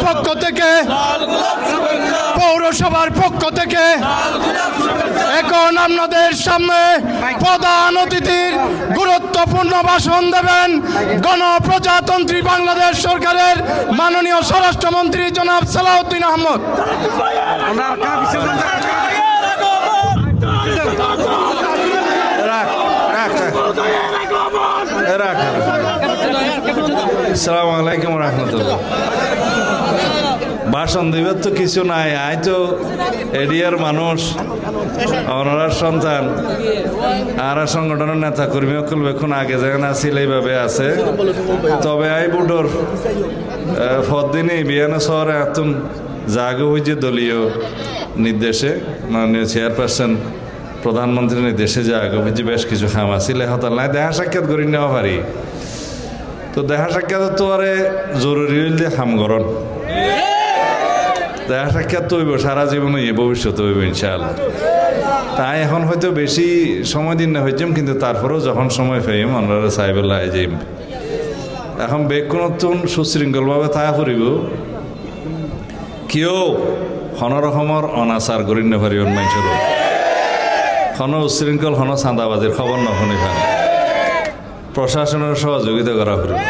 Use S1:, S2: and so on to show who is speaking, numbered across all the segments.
S1: পক্ষ থেকে, পৌরসভার পক্ষ থেকে এখন আপনাদের সামনে প্রধান অতিথির গুরুত্বপূর্ণ ভাষণ দেবেন গণপ্রজাতন্ত্রী বাংলাদেশ সরকারের মাননীয় স্বরাষ্ট্রমন্ত্রী জনাব সালাউদ্দিন আহমদ।
S2: আসসালামু আলাইকুম রহমতুল্লাহ। ভাষণ দিবার তো কিছু নাই, আই তো এডিয়ার মানুষ, অনার সন্তান, আর সংগঠনের নেতা কর্মী অকুল বেক্ষণ আগে যেখানে আসিল এইভাবে আছে। তবে আই বুডোর ফদিনই বিয়ানা শহরে এতন জাগো হয়েছে দলীয় নির্দেশে, মাননীয় চেয়ারপারসন প্রধানমন্ত্রীর নির্দেশে জাগো হয়েছে বেশ কিছু খাম আসিল হতাল নাই দেখা সাক্ষাৎ করি নেওয়া পারি। তো দেখা সাক্ষাৎ তো আরে জরুরি হইলে খাম গরণ দেখা সাক্ষাৎ তো হইব সারা জীবন হইব, ভবিষ্যতে হইব ইনশাআল্লাহ। তাই এখন হয়তো বেশি সময় দিন না হইতাম, কিন্তু তারপরেও যখন সময় পাইম আমরা সাহেবুল্লাহ যাইম। এখন বেগ কোনো সুশৃঙ্খলভাবে তা ফুরিব, কেউ কোনো রকমের অনাচার করি না পারিব, মানুষের কোনো উশৃঙ্খল কোনো চাঁদাবাজির খবর নশুনি পান, প্রশাসনের সহযোগিতা করা ফুরিব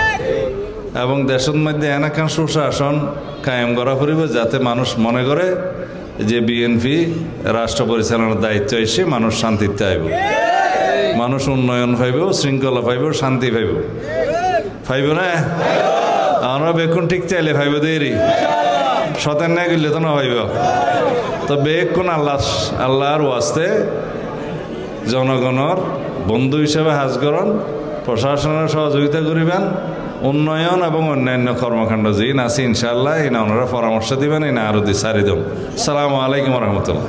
S2: এবং দেশের মধ্যে এনাকান সুশাসন কায়েম করা ফুরিব, যাতে মানুষ মনে করে যে বিএনপি রাষ্ট্র পরিচালনার দায়িত্ব এসে মানুষ শান্তিতে আইব, মানুষ উন্নয়ন পাইব, শৃঙ্খলা পাইব, শান্তি পাইব। পাইব না? আমরা বেকুন ঠিক চাইলে পাইব দেরি, সতেন না গেলে তো না পাইব। তো বেকুন আল্লাহর ওয়াস্তে জনগণের বন্ধু হিসেবে হাজ করন, প্রশাসনের সহযোগিতা করিবেন, উন্নয়ন এবং অন্যান্য কর্মকাণ্ড যে আছে ইনশাআল্লাহ এই না ওনারা পরামর্শ দিবেন, এই না আরো সারি দেব। আসসালামু আলাইকুম রহমতুল্লাহ।